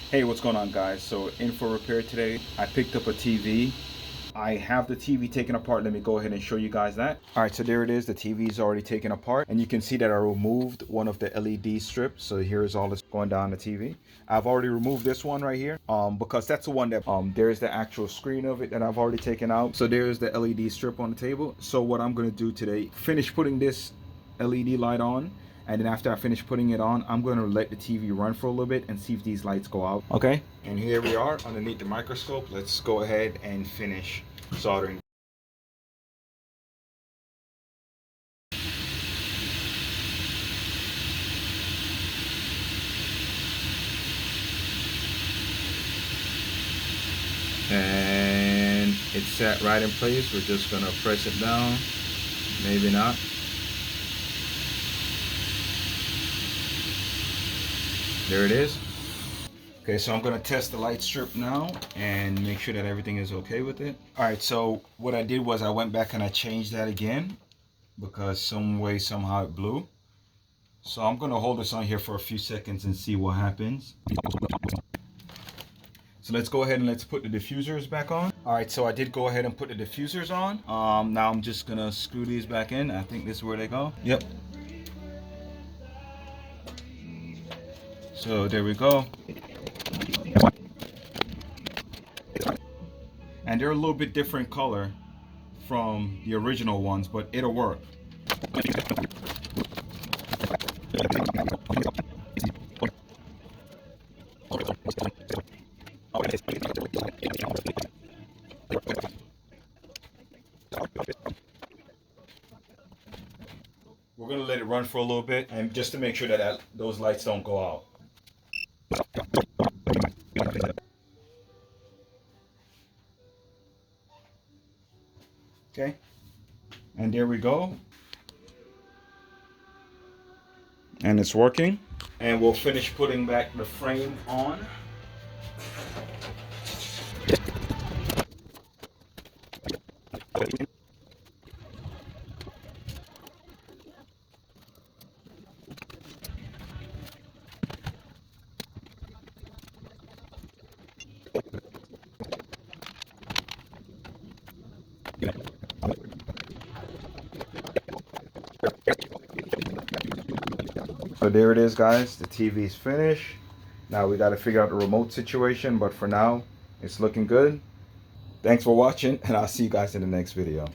Hey, what's going on, guys? So in for repair today. I picked up a TV. I have the TV taken apart. Let me go ahead and show you guys that. All right, so there it is. The TV is already taken apart, and you can see that I removed one of the LED strips. So here's all that's going down the TV. I've already removed this one right here, because that's the one that there's the actual screen of it that I've already taken out. So there's the LED strip on the table. So what I'm gonna do today, finish putting this LED light on, and then after I finish putting it on, I'm going to let the TV run for a little bit and see if these lights go out. Okay, and here we are underneath the microscope. Let's go ahead and finish soldering. And it's set right in place. We're just going to press it down. Maybe not. There it is. Okay, so I'm gonna test the light strip now and make sure that everything is okay with it. All right, so what I did was I went back and I changed that again because some way, somehow it blew. So I'm gonna hold this on here for a few seconds and see what happens. So let's go ahead and let's put the diffusers back on. All right, so I did go ahead and put the diffusers on. Now I'm just gonna screw these back in. I think this is where they go. Yep. So there we go. And they're a little bit different color from the original ones, but it'll work. We're gonna let it run for a little bit, and just to make sure that those lights don't go out. Okay, and there we go. And it's working. And we'll finish putting back the frame on. So there it is, guys. The TV's finished. Now we got to figure out the remote situation, but for now, it's looking good. Thanks for watching, and I'll see you guys in the next video.